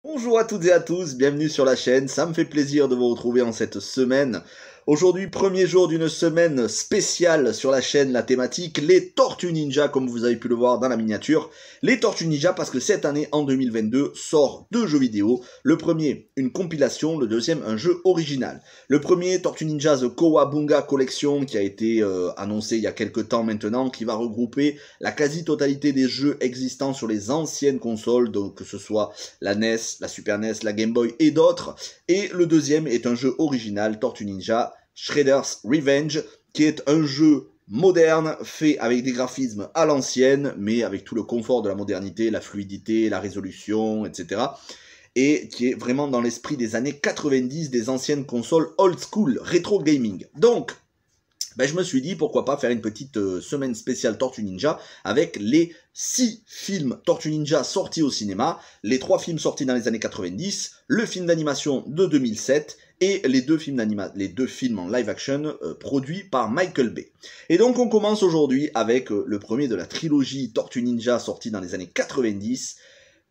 Bonjour à toutes et à tous, bienvenue sur la chaîne, ça me fait plaisir de vous retrouver en cette semaine. Aujourd'hui, premier jour d'une semaine spéciale sur la chaîne, la thématique, les Tortues Ninja, comme vous avez pu le voir dans la miniature. Les Tortues Ninja parce que cette année, en 2022, sort deux jeux vidéo. Le premier, une compilation, le deuxième, un jeu original. Le premier, Tortues Ninja The Kowabunga Collection, qui a été annoncé il y a quelques temps maintenant, qui va regrouper la quasi-totalité des jeux existants sur les anciennes consoles, donc que ce soit la NES, la Super NES, la Game Boy et d'autres. Et le deuxième est un jeu original, Tortues Ninja Shredder's Revenge, qui est un jeu moderne, fait avec des graphismes à l'ancienne, mais avec tout le confort de la modernité, la fluidité, la résolution, etc. Et qui est vraiment dans l'esprit des années 90 des anciennes consoles old school, rétro gaming. Donc, je me suis dit pourquoi pas faire une petite semaine spéciale Tortue Ninja avec les 6 films Tortue Ninja sortis au cinéma, les 3 films sortis dans les années 90, le film d'animation de 2007 et les deux films en live action produits par Michael Bay. Et donc on commence aujourd'hui avec le premier de la trilogie Tortue Ninja sorti dans les années 90,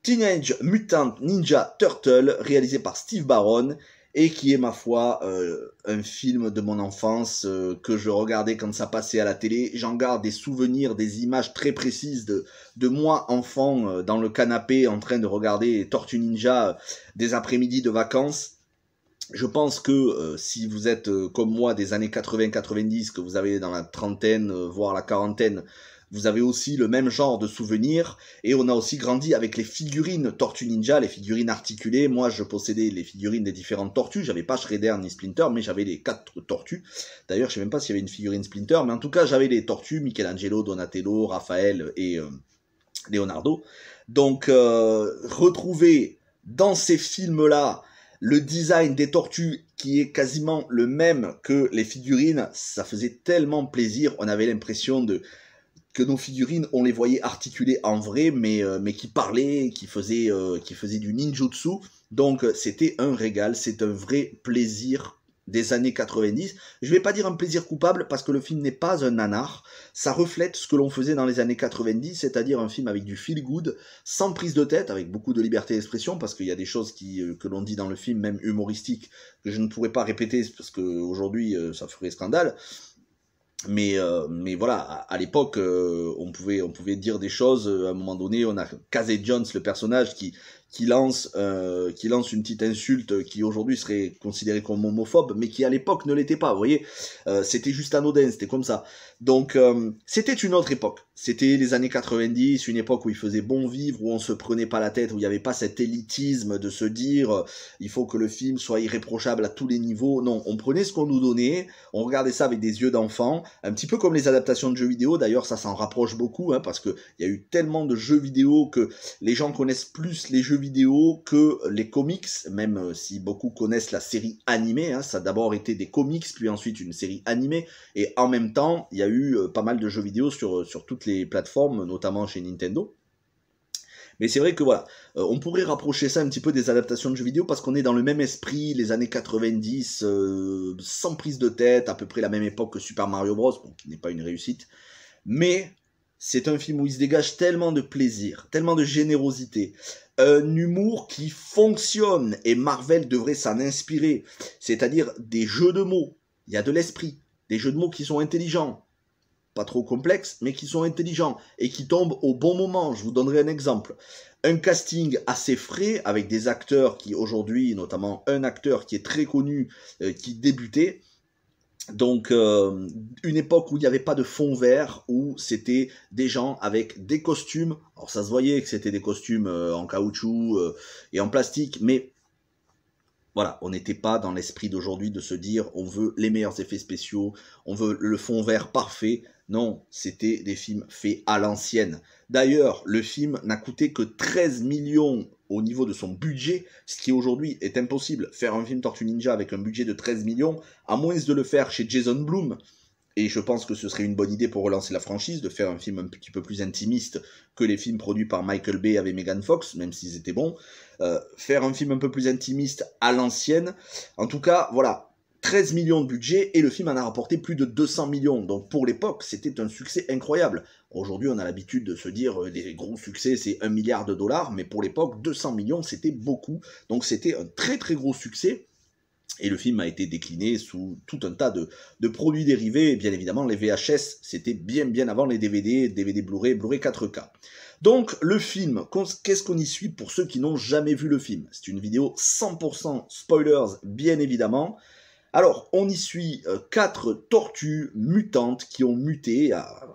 Teenage Mutant Ninja Turtle, réalisé par Steve Barron, et qui est, ma foi, un film de mon enfance que je regardais quand ça passait à la télé. J'en garde des souvenirs, des images très précises de moi, enfant, dans le canapé, en train de regarder Tortue Ninja des après-midi de vacances. Je pense que si vous êtes comme moi des années 80-90, que vous avez dans la trentaine, voire la quarantaine, vous avez aussi le même genre de souvenirs, et on a aussi grandi avec les figurines Tortue Ninja, les figurines articulées. Moi, je possédais les figurines des différentes tortues, j'avais pas Shredder ni Splinter, mais j'avais les 4 tortues. D'ailleurs, je sais même pas s'il y avait une figurine Splinter, mais en tout cas, j'avais les tortues, Michelangelo, Donatello, Raphaël et Leonardo. Donc, retrouver dans ces films-là le design des tortues qui est quasiment le même que les figurines, ça faisait tellement plaisir, on avait l'impression que nos figurines, on les voyait articulées en vrai, mais qui parlaient, qui faisaient du ninjutsu. Donc c'était un régal, c'est un vrai plaisir des années 90. Je vais pas dire un plaisir coupable parce que le film n'est pas un nanar. Ça reflète ce que l'on faisait dans les années 90, c'est-à-dire un film avec du feel good, sans prise de tête, avec beaucoup de liberté d'expression, parce qu'il y a des choses que l'on dit dans le film, même humoristiques, que je ne pourrais pas répéter parce qu'aujourd'hui ça ferait scandale. Mais voilà, à l'époque, on pouvait dire des choses. À un moment donné, on a Casey Jones, le personnage qui lance une petite insulte qui aujourd'hui serait considérée comme homophobe, mais qui à l'époque ne l'était pas. Vous voyez, c'était juste anodin, c'était comme ça. Donc c'était une autre époque. C'était les années 90, une époque où il faisait bon vivre, où on se prenait pas la tête, où il n'y avait pas cet élitisme de se dire il faut que le film soit irréprochable à tous les niveaux. Non, on prenait ce qu'on nous donnait, on regardait ça avec des yeux d'enfant, un petit peu comme les adaptations de jeux vidéo. D'ailleurs, ça s'en rapproche beaucoup, hein, parce que il y a eu tellement de jeux vidéo que les gens connaissent plus les jeux vidéo que les comics, même si beaucoup connaissent la série animée. Hein, ça a d'abord été des comics, puis ensuite une série animée, et en même temps, il y a eu pas mal de jeux vidéo sur toutes les plateformes, notamment chez Nintendo. Mais c'est vrai que voilà, on pourrait rapprocher ça un petit peu des adaptations de jeux vidéo parce qu'on est dans le même esprit, les années 90, sans prise de tête, à peu près la même époque que Super Mario Bros, bon, qui n'est pas une réussite. Mais c'est un film où il se dégage tellement de plaisir, tellement de générosité, un humour qui fonctionne, et Marvel devrait s'en inspirer, c'est-à-dire des jeux de mots, il y a de l'esprit, des jeux de mots qui sont intelligents, pas trop complexes, mais qui sont intelligents et qui tombent au bon moment. Je vous donnerai un exemple. Un casting assez frais avec des acteurs qui aujourd'hui, notamment un acteur qui est très connu, qui débutait. Donc une époque où il n'y avait pas de fond vert, où c'était des gens avec des costumes. Alors ça se voyait que c'était des costumes en caoutchouc et en plastique, mais voilà, on n'était pas dans l'esprit d'aujourd'hui de se dire on veut les meilleurs effets spéciaux, on veut le fond vert parfait. Non, c'était des films faits à l'ancienne. D'ailleurs, le film n'a coûté que 13 millions au niveau de son budget, ce qui aujourd'hui est impossible. Faire un film Tortue Ninja avec un budget de 13 millions, à moins de le faire chez Jason Blum, et je pense que ce serait une bonne idée pour relancer la franchise, de faire un film un petit peu plus intimiste que les films produits par Michael Bay avec Megan Fox, même s'ils étaient bons. Faire un film un peu plus intimiste à l'ancienne. En tout cas, voilà, 13 millions de budget et le film en a rapporté plus de 200 millions. Donc pour l'époque, c'était un succès incroyable. Aujourd'hui, on a l'habitude de se dire les gros succès, c'est 1 milliard de dollars, mais pour l'époque, 200 millions, c'était beaucoup. Donc c'était un très très gros succès. Et le film a été décliné sous tout un tas de produits dérivés. Et bien évidemment, les VHS, c'était bien avant les DVD, DVD Blu-ray, Blu-ray 4K. Donc, le film, qu'est-ce qu'on y suit pour ceux qui n'ont jamais vu le film? C'est une vidéo 100% spoilers, bien évidemment. Alors, on y suit 4 tortues mutantes qui ont muté à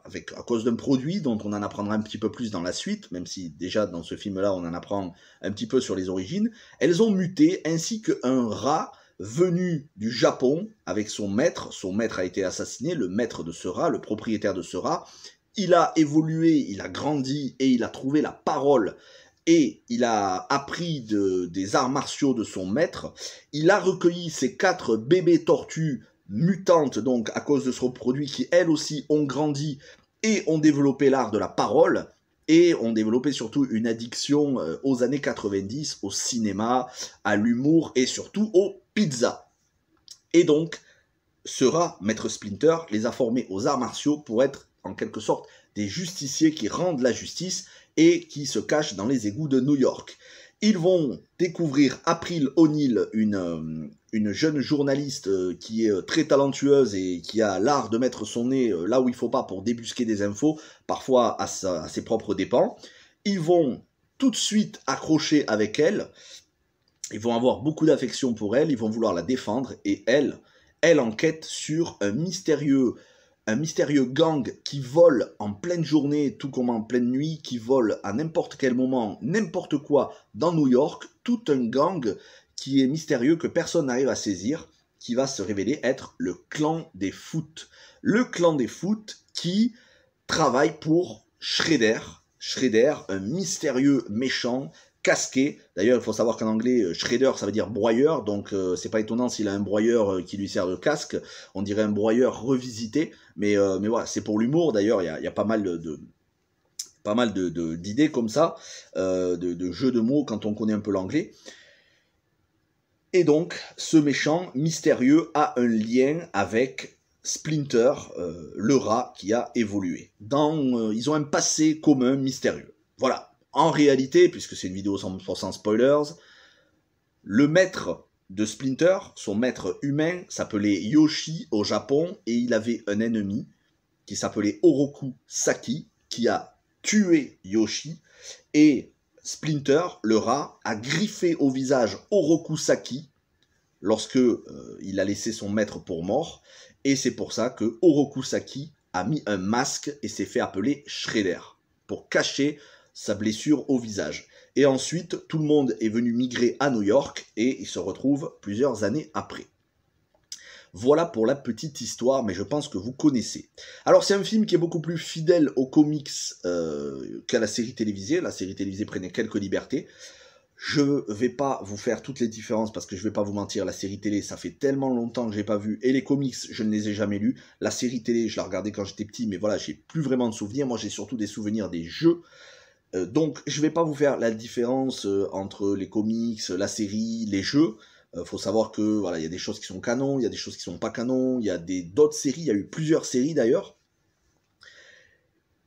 cause d'un produit dont on en apprendra un petit peu plus dans la suite, même si déjà dans ce film-là, on en apprend un petit peu sur les origines. Elles ont muté, ainsi qu'un rat venu du Japon avec son maître a été assassiné, le maître de ce rat, le propriétaire de ce rat. Il a évolué, il a grandi et il a trouvé la parole et il a appris des arts martiaux de son maître. Il a recueilli ces 4 bébés tortues mutantes, donc à cause de ce produit, qui elles aussi ont grandi et ont développé l'art de la parole, et ont développé surtout une addiction aux années 90, au cinéma, à l'humour et surtout aux pizzas. Et donc, ce rat, Maître Splinter, les a formés aux arts martiaux pour être en quelque sorte des justiciers qui rendent la justice et qui se cachent dans les égouts de New York. Ils vont découvrir April O'Neil, une jeune journaliste qui est très talentueuse et qui a l'art de mettre son nez là où il ne faut pas pour débusquer des infos, parfois à ses propres dépens. Ils vont tout de suite accrocher avec elle, ils vont avoir beaucoup d'affection pour elle, ils vont vouloir la défendre, et elle enquête sur un mystérieux gang qui vole en pleine journée, tout comme en pleine nuit, qui vole à n'importe quel moment, n'importe quoi dans New York, tout un gang qui est mystérieux, que personne n'arrive à saisir, qui va se révéler être le clan des Foot. Le clan des Foot qui travaille pour Shredder, un mystérieux méchant, casqué. D'ailleurs, il faut savoir qu'en anglais, Shredder, ça veut dire broyeur, donc c'est pas étonnant s'il a un broyeur qui lui sert de casque. On dirait un broyeur revisité, mais voilà, c'est pour l'humour. D'ailleurs, il y a pas mal d'idées comme ça, de jeux de mots quand on connaît un peu l'anglais. Et donc, ce méchant mystérieux a un lien avec Splinter, le rat qui a évolué. Ils ont un passé commun mystérieux. Voilà. En réalité, puisque c'est une vidéo 100% spoilers, le maître de Splinter, son maître humain, s'appelait Yoshi au Japon, et il avait un ennemi qui s'appelait Oroku Saki, qui a tué Yoshi, et Splinter, le rat, a griffé au visage Oroku Saki lorsque il a laissé son maître pour mort, et c'est pour ça que Oroku Saki a mis un masque et s'est fait appeler Shredder, pour cacher sa blessure au visage. Et ensuite, tout le monde est venu migrer à New York et il se retrouve plusieurs années après. Voilà pour la petite histoire, mais je pense que vous connaissez. Alors c'est un film qui est beaucoup plus fidèle aux comics qu'à la série télévisée. La série télévisée prenait quelques libertés. Je vais pas vous faire toutes les différences parce que je vais pas vous mentir, la série télé, ça fait tellement longtemps que j'ai pas vu, et les comics, je ne les ai jamais lus. La série télé, je la regardais quand j'étais petit, mais voilà, j'ai plus vraiment de souvenirs. Moi, j'ai surtout des souvenirs des jeux. Donc, je ne vais pas vous faire la différence entre les comics, la série, les jeux. Faut savoir que voilà, il y a des choses qui sont canon, il y a des choses qui sont pas canon, il y a d'autres séries, il y a eu plusieurs séries d'ailleurs.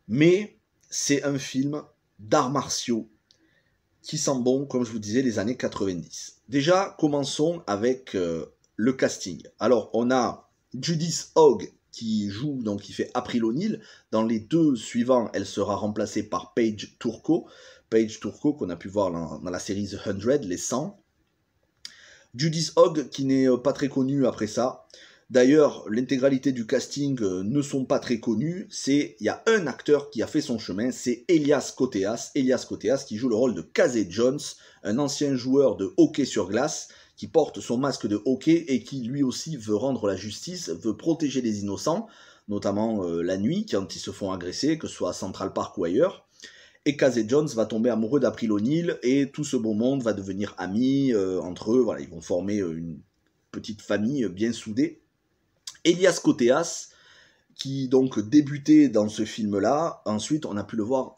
Mais c'est un film d'arts martiaux qui sent bon, comme je vous disais, les années 90. Déjà, commençons avec le casting. Alors, on a Judith Hogg qui joue, donc qui fait April O'Neil. Dans les 2 suivants, elle sera remplacée par Paige Turco. Paige Turco qu'on a pu voir dans la série The 100, les 100. Judith Hogg qui n'est pas très connue après ça. D'ailleurs, l'intégralité du casting ne sont pas très connus. Il y a un acteur qui a fait son chemin, c'est Elias Koteas. Elias Koteas qui joue le rôle de Casey Jones, un ancien joueur de hockey sur glace, qui porte son masque de hockey et qui lui aussi veut rendre la justice, veut protéger les innocents, notamment la nuit, quand ils se font agresser, que ce soit à Central Park ou ailleurs. Et Casey Jones va tomber amoureux d'April O'Neil, et tout ce beau monde va devenir amis entre eux. Voilà, ils vont former une petite famille bien soudée. Elias Koteas, qui donc débutait dans ce film-là, ensuite on a pu le voir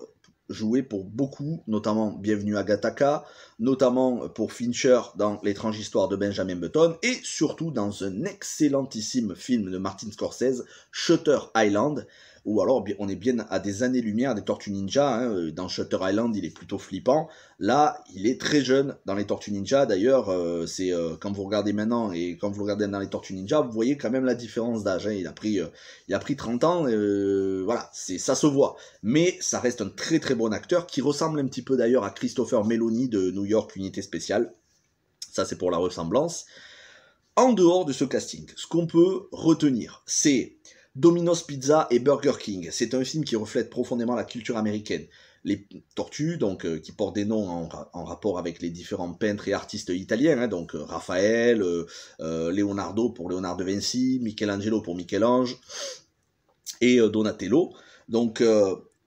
joué pour beaucoup, notamment Bienvenue à Gattaca, notamment pour Fincher dans L'étrange histoire de Benjamin Button, et surtout dans un excellentissime film de Martin Scorsese, Shutter Island, ou alors on est bien à des années-lumière des Tortues Ninja, hein. Dans Shutter Island il est plutôt flippant, là il est très jeune dans les Tortues Ninja, d'ailleurs c'est quand vous regardez maintenant et quand vous regardez dans les Tortues Ninja, vous voyez quand même la différence d'âge, hein. Il a pris 30 ans, voilà, ça se voit, mais ça reste un très très bon acteur qui ressemble un petit peu d'ailleurs à Christopher Meloni de New York Unité Spéciale, ça c'est pour la ressemblance. En dehors de ce casting, ce qu'on peut retenir, c'est Domino's Pizza et Burger King. C'est un film qui reflète profondément la culture américaine. Les tortues, donc, qui portent des noms en rapport avec les différents peintres et artistes italiens, hein, donc Raphaël, Leonardo pour Leonardo da Vinci, Michelangelo pour Michel-Ange, et Donatello. Donc,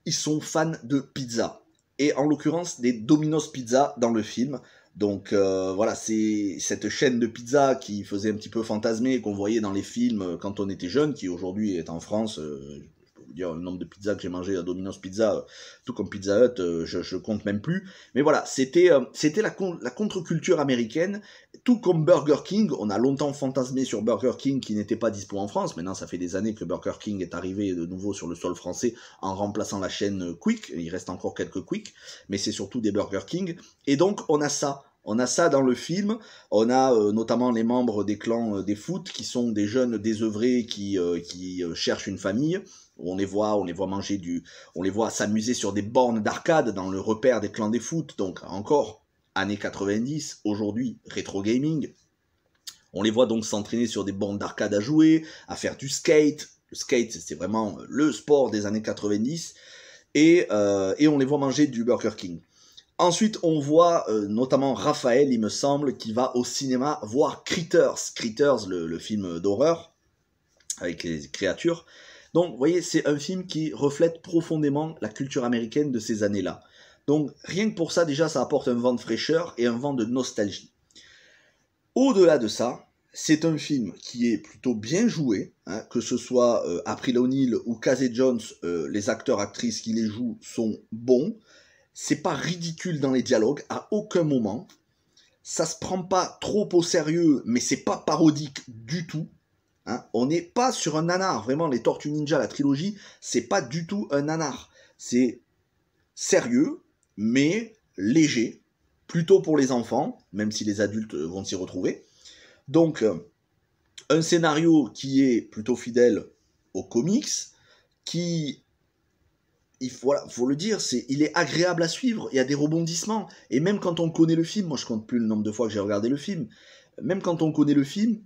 ils sont fans de pizza. Et en l'occurrence, des Domino's Pizza dans le film. Donc voilà, c'est cette chaîne de pizza qui faisait un petit peu fantasmer, qu'on voyait dans les films quand on était jeune, qui aujourd'hui est en France. Je peux vous dire le nombre de pizzas que j'ai mangé à Domino's Pizza, tout comme Pizza Hut, je compte même plus. Mais voilà, c'était la contre-culture américaine, tout comme Burger King. On a longtemps fantasmé sur Burger King qui n'était pas dispo en France. Maintenant, ça fait des années que Burger King est arrivé de nouveau sur le sol français en remplaçant la chaîne Quick. Il reste encore quelques Quick, mais c'est surtout des Burger King. Et donc, on a ça. On a ça dans le film, on a notamment les membres des clans des foot qui sont des jeunes désœuvrés qui cherchent une famille. On les voit on les voit s'amuser sur des bornes d'arcade dans le repère des clans des foot, donc encore années 90, aujourd'hui rétro gaming. On les voit donc s'entraîner sur des bornes d'arcade à jouer, à faire du skate. Le skate, c'est vraiment le sport des années 90. Et on les voit manger du Burger King. Ensuite, on voit notamment Raphaël, il me semble, qui va au cinéma voir Critters. Critters, le film d'horreur, avec les créatures. Donc, vous voyez, c'est un film qui reflète profondément la culture américaine de ces années-là. Donc, rien que pour ça, déjà, ça apporte un vent de fraîcheur et un vent de nostalgie. Au-delà de ça, c'est un film qui est plutôt bien joué, hein, que ce soit April O'Neil ou Casey Jones, les acteurs-actrices qui les jouent sont bons. C'est pas ridicule dans les dialogues, à aucun moment. Ça se prend pas trop au sérieux, mais c'est pas parodique du tout. Hein. On n'est pas sur un nanar. Vraiment, les Tortues Ninja, la trilogie, c'est pas du tout un nanar. C'est sérieux, mais léger. Plutôt pour les enfants, même si les adultes vont s'y retrouver. Donc, un scénario qui est plutôt fidèle aux comics, qui... faut le dire, il est agréable à suivre, il y a des rebondissements, et même quand on connaît le film, moi je compte plus le nombre de fois que j'ai regardé le film, même quand on connaît le film,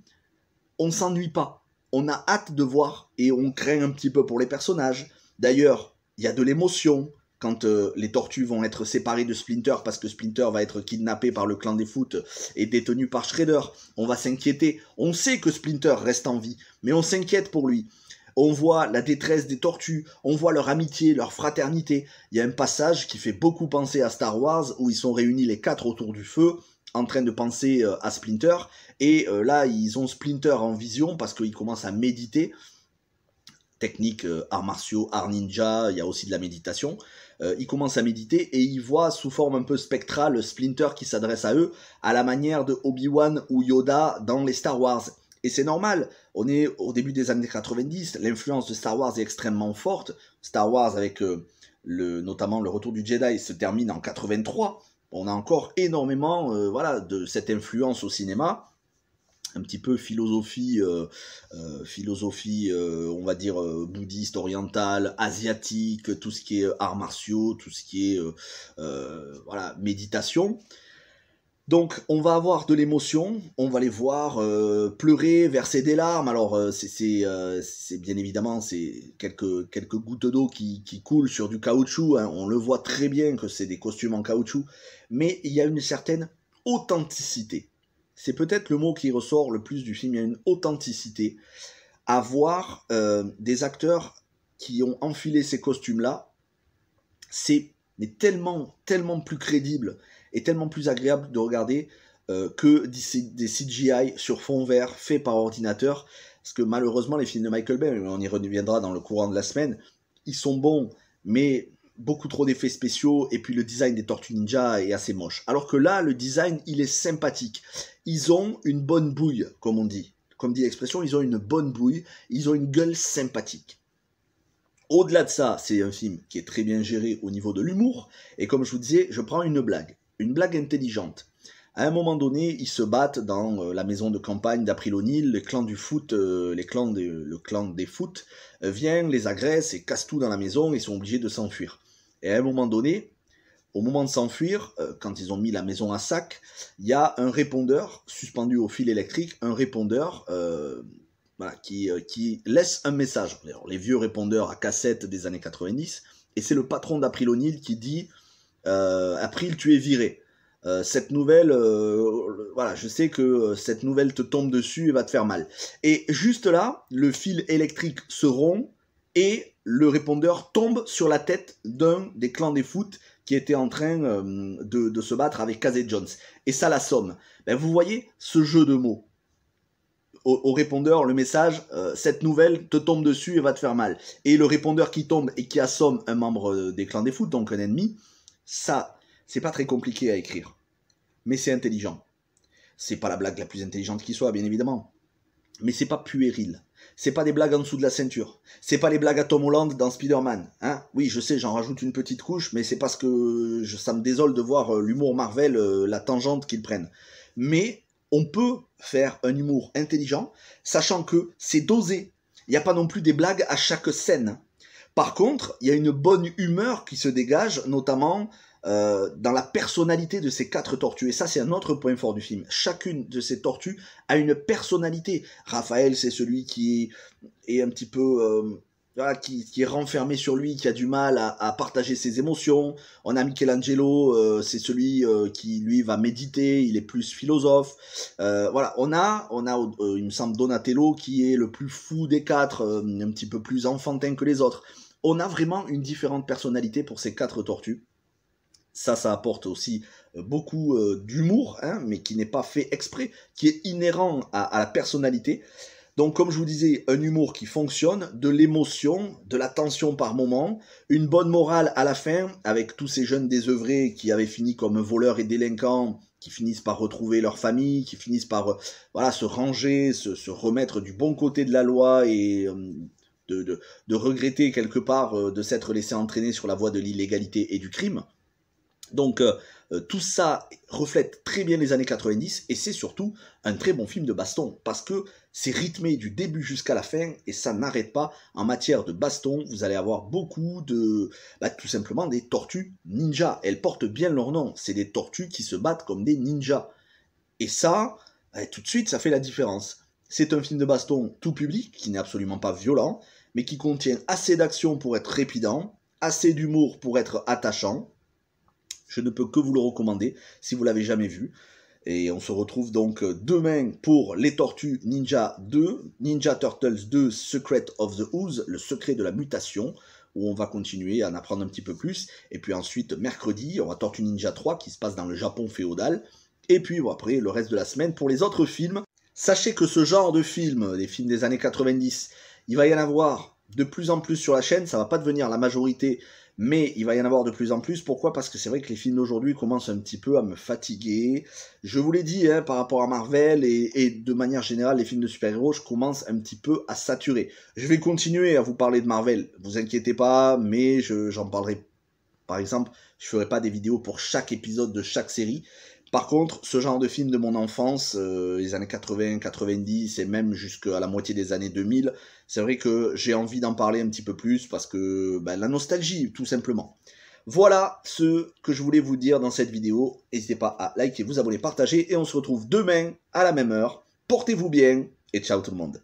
on ne s'ennuie pas, on a hâte de voir, et on craint un petit peu pour les personnages. D'ailleurs, il y a de l'émotion, quand les tortues vont être séparées de Splinter, parce que Splinter va être kidnappé par le clan des foot, et détenu par Shredder, on va s'inquiéter, on sait que Splinter reste en vie, mais on s'inquiète pour lui. On voit la détresse des tortues, on voit leur amitié, leur fraternité. Il y a un passage qui fait beaucoup penser à Star Wars, où ils sont réunis les 4 autour du feu, en train de penser à Splinter, et là ils ont Splinter en vision, parce qu'ils commencent à méditer, technique arts martiaux, arts ninja, il y a aussi de la méditation, ils commencent à méditer, et ils voient sous forme un peu spectrale Splinter qui s'adresse à eux, à la manière de Obi-Wan ou Yoda dans les Star Wars. Et c'est normal, on est au début des années 90, l'influence de Star Wars est extrêmement forte. Star Wars, avec notamment le Retour du Jedi, se termine en 83. On a encore énormément de cette influence au cinéma. Un petit peu philosophie on va dire bouddhiste, orientale, asiatique, tout ce qui est arts martiaux, tout ce qui est méditation. Donc on va avoir de l'émotion, on va les voir pleurer, verser des larmes. Alors c'est bien évidemment c'est quelques gouttes d'eau qui coulent sur du caoutchouc, hein. On le voit très bien que c'est des costumes en caoutchouc, mais il y a une certaine authenticité. C'est peut-être le mot qui ressort le plus du film, il y a une authenticité à voir des acteurs qui ont enfilé ces costumes-là. C'est tellement plus crédible et tellement plus agréable de regarder que des CGI sur fond vert faits par ordinateur, parce que malheureusement les films de Michael Bay, on y reviendra dans le courant de la semaine, ils sont bons, mais beaucoup trop d'effets spéciaux, et puis le design des Tortues Ninja est assez moche. Alors que là, le design, il est sympathique. Ils ont une bonne bouille, comme on dit. Comme dit l'expression, ils ont une bonne bouille, ils ont une gueule sympathique. Au-delà de ça, c'est un film qui est très bien géré au niveau de l'humour, et comme je vous disais, je prends une blague intelligente. À un moment donné, ils se battent dans la maison de campagne d'April O'Neil, le clan du foot, le clan des foot vient, les agresse et casse tout dans la maison et sont obligés de s'enfuir. Et à un moment donné, au moment de s'enfuir, quand ils ont mis la maison à sac, il y a un répondeur suspendu au fil électrique, un répondeur voilà, qui laisse un message. Alors, les vieux répondeurs à cassette des années 90, et c'est le patron d'April O'Neil qui dit April, tu es viré. Cette nouvelle, voilà, je sais que cette nouvelle te tombe dessus et va te faire mal. Et juste là, le fil électrique se rompt et le répondeur tombe sur la tête d'un des clans des foot qui était en train de se battre avec Casey Jones. Et ça l'assomme. Ben, vous voyez ce jeu de mots. Au répondeur, le message, cette nouvelle te tombe dessus et va te faire mal. Et le répondeur qui tombe et qui assomme un membre des clans des foot, donc un ennemi, ça, c'est pas très compliqué à écrire. Mais c'est intelligent. C'est pas la blague la plus intelligente qui soit, bien évidemment. Mais c'est pas puéril. C'est pas des blagues en dessous de la ceinture. C'est pas les blagues à Tom Holland dans Spider-Man. Hein, oui, je sais, j'en rajoute une petite couche, mais c'est parce que ça me désole de voir l'humour Marvel, la tangente qu'ils prennent. Mais on peut faire un humour intelligent, sachant que c'est dosé. Il n'y a pas non plus des blagues à chaque scène. Par contre, il y a une bonne humeur qui se dégage, notamment dans la personnalité de ces 4 tortues. Et ça, c'est un autre point fort du film. Chacune de ces tortues a une personnalité. Raphaël, c'est celui qui est un petit peu... voilà, qui est renfermé sur lui, qui a du mal à partager ses émotions. On a Michelangelo, c'est celui qui, lui, va méditer, il est plus philosophe. Voilà, on a il me semble, Donatello, qui est le plus fou des 4, un petit peu plus enfantin que les autres. On a vraiment une différente personnalité pour ces 4 tortues. Ça apporte aussi beaucoup d'humour, hein, mais qui n'est pas fait exprès, qui est inhérent à la personnalité. Donc, comme je vous disais, un humour qui fonctionne, de l'émotion, de la tension par moment, une bonne morale à la fin, avec tous ces jeunes désœuvrés qui avaient fini comme voleurs et délinquants, qui finissent par retrouver leur famille, qui finissent par voilà, se ranger, se remettre du bon côté de la loi et de regretter quelque part de s'être laissé entraîner sur la voie de l'illégalité et du crime. Donc tout ça reflète très bien les années 90 et c'est surtout un très bon film de baston parce que c'est rythmé du début jusqu'à la fin et ça n'arrête pas. En matière de baston, vous allez avoir beaucoup de... tout simplement des tortues ninja. Elles portent bien leur nom, c'est des tortues qui se battent comme des ninjas. Et ça, tout de suite, ça fait la différence. C'est un film de baston tout public qui n'est absolument pas violent, mais qui contient assez d'action pour être trépidant, assez d'humour pour être attachant. Je ne peux que vous le recommander si vous l'avez jamais vu. Et on se retrouve donc demain pour les Tortues Ninja 2, Ninja Turtles 2, Secret of the Ooze, le secret de la mutation, où on va continuer à en apprendre un petit peu plus. Et puis ensuite, mercredi, on aura Tortue Ninja 3 qui se passe dans le Japon féodal. Et puis bon, après, le reste de la semaine pour les autres films. Sachez que ce genre de films, les films des années 90, il va y en avoir de plus en plus sur la chaîne. Ça ne va pas devenir la majorité, mais il va y en avoir de plus en plus. Pourquoi? Parce que c'est vrai que les films d'aujourd'hui commencent un petit peu à me fatiguer. Je vous l'ai dit, hein, par rapport à Marvel et de manière générale, les films de super-héros, je commence un petit peu à saturer. Je vais continuer à vous parler de Marvel, vous inquiétez pas, mais j'en parlerai. Par exemple, je ferai pas des vidéos pour chaque épisode de chaque série. Par contre, ce genre de film de mon enfance, les années 80, 90 et même jusqu'à la moitié des années 2000, c'est vrai que j'ai envie d'en parler un petit peu plus parce que la nostalgie, tout simplement. Voilà ce que je voulais vous dire dans cette vidéo. N'hésitez pas à liker, vous abonner, partager et on se retrouve demain à la même heure. Portez-vous bien et ciao tout le monde.